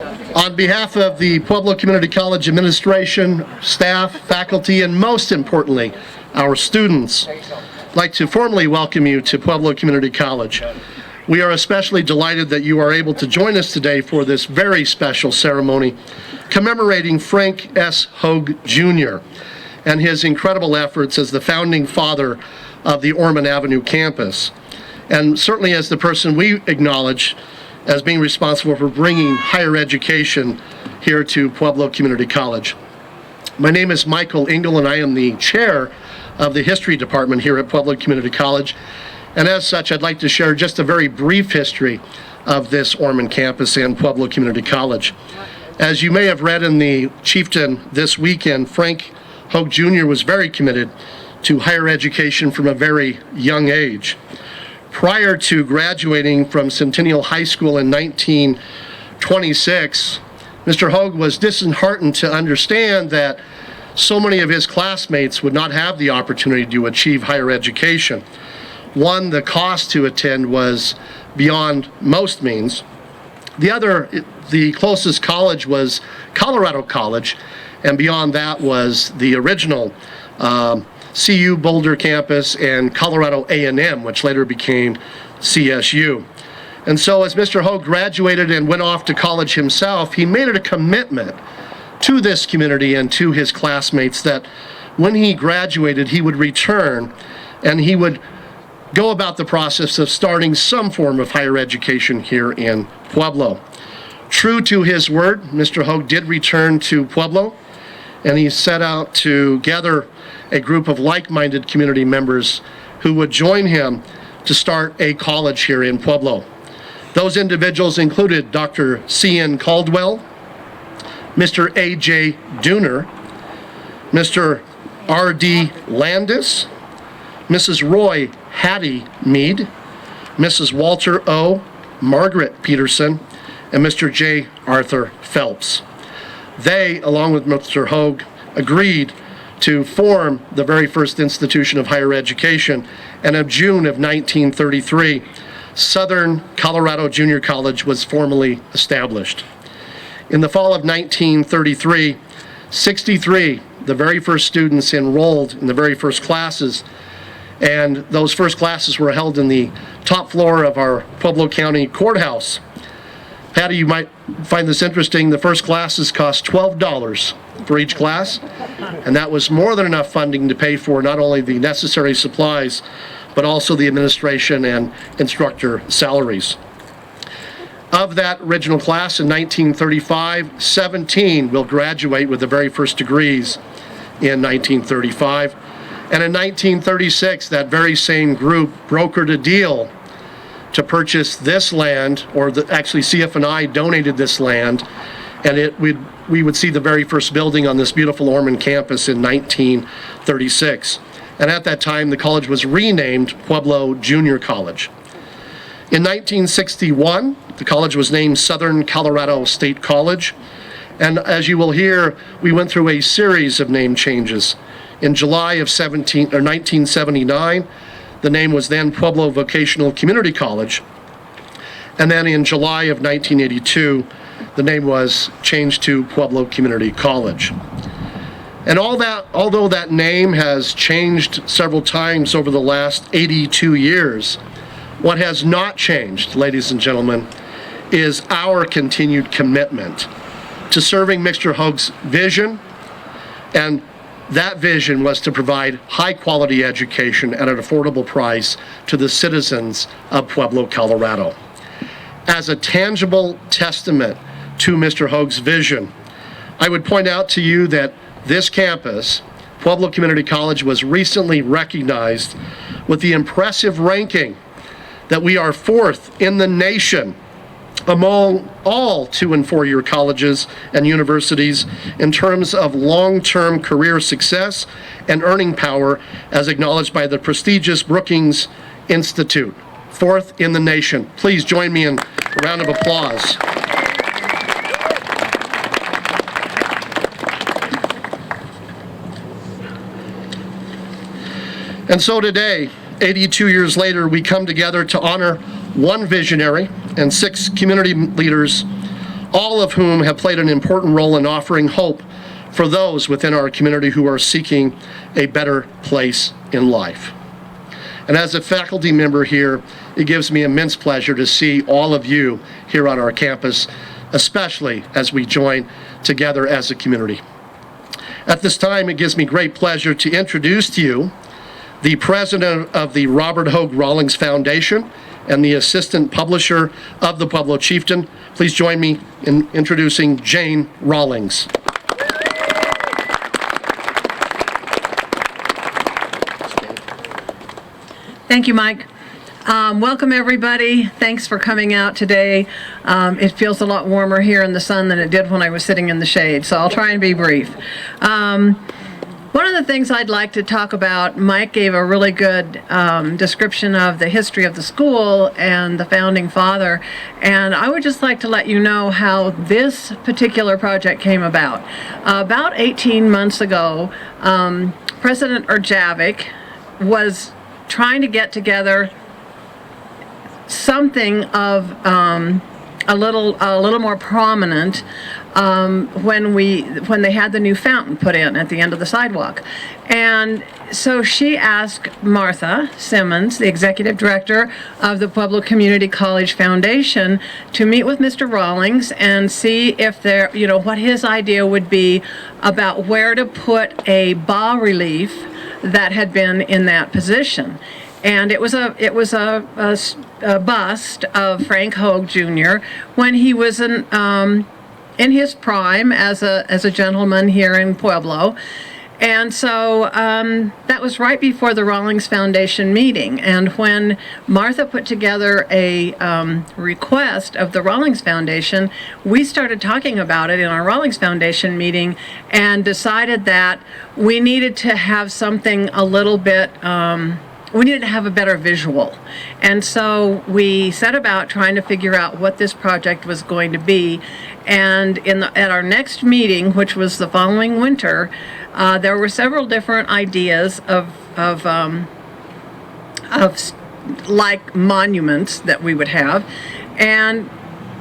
On behalf of the Pueblo Community College administration, staff, faculty, and most importantly, our students, I'd like to formally welcome you to Pueblo Community College. We are especially delighted that you are able to join us today for this very special ceremony commemorating Frank S. Hoag Jr. and his incredible efforts as the founding father of the Ormond Avenue campus, and certainly as the person we acknowledge as being responsible for bringing higher education here to Pueblo Community College. My name is Michael Engel, and I am the chair of the history department here at Pueblo Community College. And as such, I'd like to share just a very brief history of this Ormond campus and Pueblo Community College. As you may have read in the Chieftain this weekend, Frank Hoag Jr. was very committed to higher education from a very young age. Prior to graduating from Centennial High School in 1926, Mr. Hoag was disheartened to understand that so many of his classmates would not have the opportunity to achieve higher education. One, the cost to attend was beyond most means. The other, the closest college was Colorado College, and beyond that was the original CU Boulder campus and Colorado A&M, which later became CSU. And so as Mr. Hoag graduated and went off to college himself, he made it a commitment to this community and to his classmates that when he graduated, he would return and he would go about the process of starting some form of higher education here in Pueblo. True to his word, Mr. Hoag did return to Pueblo, and he set out to gather a group of like-minded community members who would join him to start a college here in Pueblo. Those individuals included Dr. C.N. Caldwell, Mr. A.J. Dooner, Mr. R.D. Landis, Mrs. Roy Hattie Mead, Mrs. Walter O. Margaret Peterson, and Mr. J. Arthur Phelps. They, along with Mr. Hoag, agreed to form the very first institution of higher education, and in June of 1933, Southern Colorado Junior College was formally established. In the fall of 1933, 63, the very first students enrolled in the very first classes, and those first classes were held in the top floor of our Pueblo County Courthouse. Patty, you might find this interesting. The first classes cost $12 for each class, and that was more than enough funding to pay for not only the necessary supplies, but also the administration and instructor salaries. Of that original class in 1935, 17 will graduate with the very first degrees in 1935. And in 1936, that very same group brokered a deal to purchase this land, or actually CF&I donated this land, and we would see the very first building on this beautiful Ormond campus in 1936. And at that time, the college was renamed Pueblo Junior College. In 1961, the college was named Southern Colorado State College, and as you will hear, we went through a series of name changes. In July of 1979, the name was then Pueblo Vocational Community College. And then in July of 1982, the name was changed to Pueblo Community College. And although that name has changed several times over the last 82 years, what has not changed, ladies and gentlemen, is our continued commitment to serving Mr. Hoag's vision, and that vision was to provide high-quality education at an affordable price to the citizens of Pueblo, Colorado. As a tangible testament to Mr. Hoag's vision, I would point out to you that this campus, Pueblo Community College, was recently recognized with the impressive ranking that we are 4th in the nation among all 2- and 4-year colleges and universities in terms of long-term career success and earning power, as acknowledged by the prestigious Brookings Institute. 4th in the nation. Please join me in a round of applause. And so today, 82 years later, we come together to honor one visionary and 6 community leaders all of whom have played an important role in offering hope for those within our community who are seeking a better place in life. And as a faculty member here, it gives me immense pleasure to see all of you here on our campus, especially as we join together as a community. At this time, it gives me great pleasure to introduce to you the president of the Robert Hoag Rawlings Foundation and the assistant publisher of the Pueblo Chieftain. Please join me in introducing Jane Rawlings. Thank you, Mike. Welcome, everybody. Thanks for coming out today. It feels a lot warmer here in the sun than it did when I was sitting in the shade, so I'll try and be brief. One of the things I'd like to talk about, Mike gave a really good description of the history of the school and the founding father, and I would just like to let you know how this particular project came about. About 18 months ago, President Erjavik was trying to get together something of a little more prominent when they had the new fountain put in at the end of the sidewalk. And so she asked Martha Simmons, the executive director of the Pueblo Community College Foundation, to meet with Mr. Rawlings and see if what his idea would be about where to put a bas-relief that had been in that position. And it was a bust of Frank Hoag Jr. when he was in his prime as a gentleman here in Pueblo. And so that was right before the Rawlings Foundation meeting. And when Martha put together a request of the Rawlings Foundation, we started talking about it in our Rawlings Foundation meeting and decided that we needed to have something a little bit, we needed to have a better visual. And so we set about trying to figure out what this project was going to be. And at our next meeting, which was the following winter, there were several different ideas of like monuments that we would have. And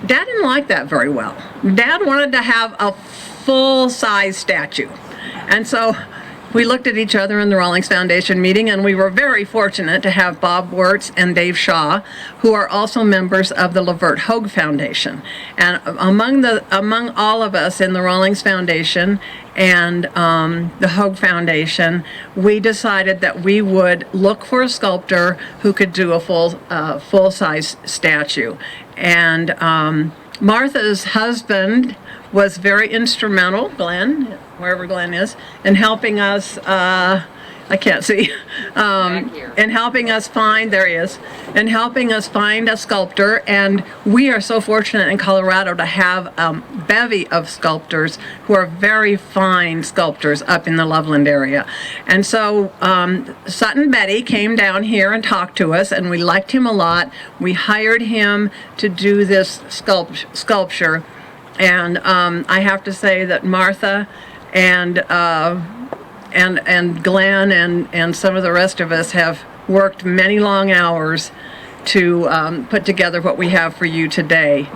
Dad didn't like that very well. Dad wanted to have a full-size statue. And so we looked at each other in the Rawlings Foundation meeting, and we were very fortunate to have Bob Wirtz and Dave Shaw, who are also members of the Lavert Hoag Foundation. And among all of us in the Rawlings Foundation and the Hoag Foundation, we decided that we would look for a sculptor who could do a full-size statue. And Martha's husband was very instrumental, Glenn, wherever Glenn is, in helping us, I can't see, in helping us find, there he is, in helping us find a sculptor. And we are so fortunate in Colorado to have a bevy of sculptors who are very fine sculptors up in the Loveland area. And so Sutton Betty came down here and talked to us, and we liked him a lot. We hired him to do this sculpture. And I have to say that Martha and Glenn and some of the rest of us have worked many long hours to put together what we have for you today.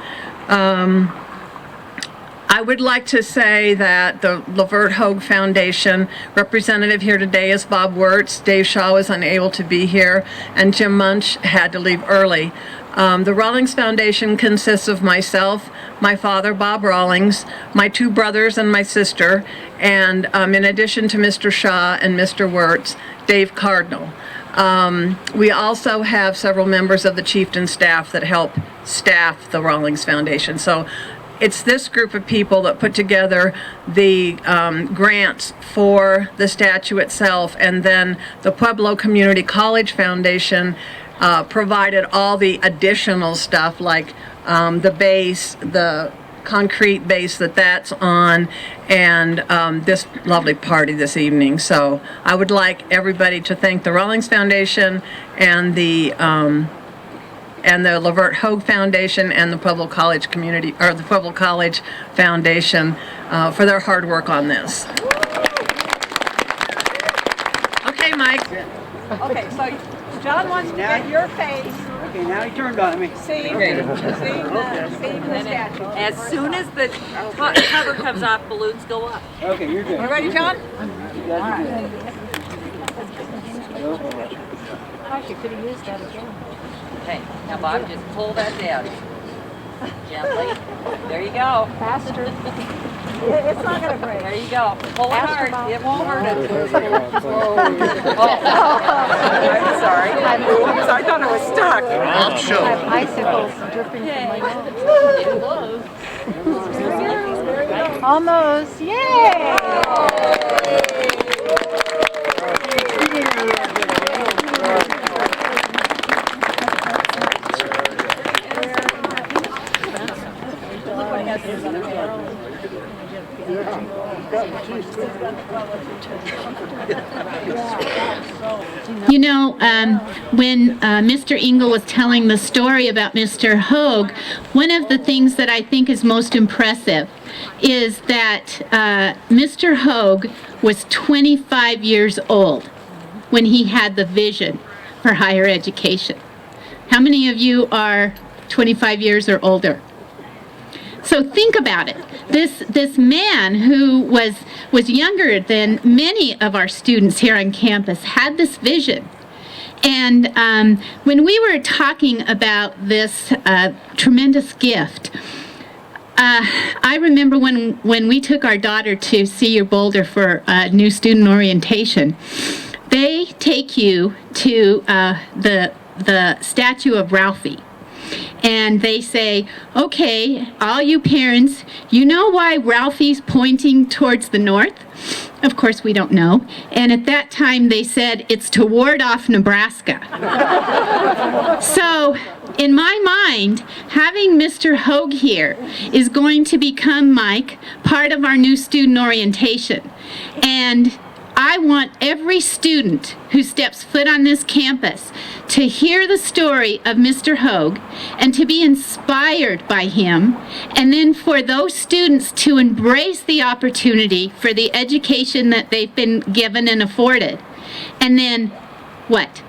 I would like to say that the Lavert Hoag Foundation representative here today is Bob Wirtz. Dave Shaw was unable to be here, and Jim Munch had to leave early. The Rawlings Foundation consists of myself, my father, Bob Rawlings, my two brothers, and my sister, and in addition to Mr. Shaw and Mr. Wirtz, Dave Cardinal. We also have several members of the Chieftain staff that help staff the Rawlings Foundation. So it's this group of people that put together the grants for the statue itself, and then the Pueblo Community College Foundation provided all the additional stuff like the base, the concrete base that's on, and this lovely party this evening. So I would like everybody to thank the Rawlings Foundation and the Lavert Hoag Foundation and the Pueblo College Community, or the Pueblo College Foundation for their hard work on this. Okay, Mike. Okay, so John wants to get your face Okay, now he turned on me. Save the statue. As soon as the cover comes off, balloons go up. Okay, you're good. You ready, John? Gosh, you could have used that again. Okay, now Bob, just pull that down. Gently. There you go. Faster. It's not going to break. There you go. Pull it hard. It won't hurt it. Oh. I'm sorry. Oops, I thought it was stuck. Bob show. Icicles dripping Yay. from my nose. Almost. Yay! You know, when Mr. Engel was telling the story about Mr. Hoag, one of the things that I think is most impressive is that Mr. Hoag was 25 years old when he had the vision for higher education. How many of you are 25 years or older? So think about it. This man who was younger than many of our students here on campus had this vision. And when we were talking about this tremendous gift, I remember when we took our daughter to Senior Boulder for new student orientation, they take you to the statue of Ralphie. And they say, okay, all you parents, you know why Ralphie's pointing towards the north? Of course, we don't know. And at that time, they said it's to ward off Nebraska. So, in my mind, having Mr. Hoag here is going to become, Mike, part of our new student orientation. And I want every student who steps foot on this campus to hear the story of Mr. Hoag and to be inspired by him, and then for those students to embrace the opportunity for the education that they've been given and afforded. And then, what?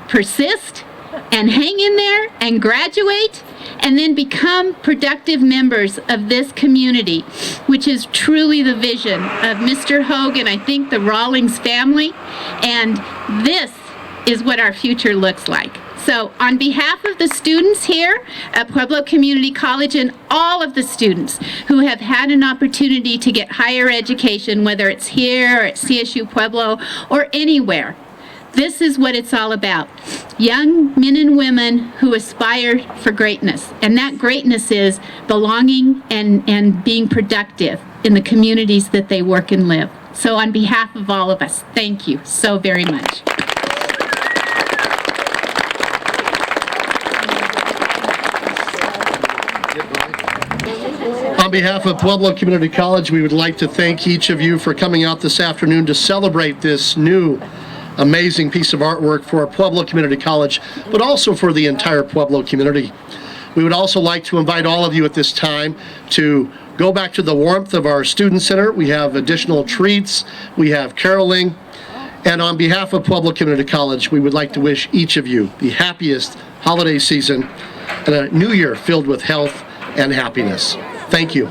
Persist and hang in there and graduate and then become productive members of this community, which is truly the vision of Mr. Hoag and I think the Rawlings family, and this is what our future looks like. So on behalf of the students here at Pueblo Community College and all of the students who have had an opportunity to get higher education, whether it's here or at CSU Pueblo or anywhere, this is what it's all about. Young men and women who aspire for greatness. And that greatness is belonging and being productive in the communities that they work and live. So on behalf of all of us, thank you so very much. On behalf of Pueblo Community College, we would like to thank each of you for coming out this afternoon to celebrate this new amazing piece of artwork for Pueblo Community College, but also for the entire Pueblo community. We would also like to invite all of you at this time to go back to the warmth of our Student Center. We have additional treats, we have caroling, and on behalf of Pueblo Community College, we would like to wish each of you the happiest holiday season and a new year filled with health and happiness. Thank you.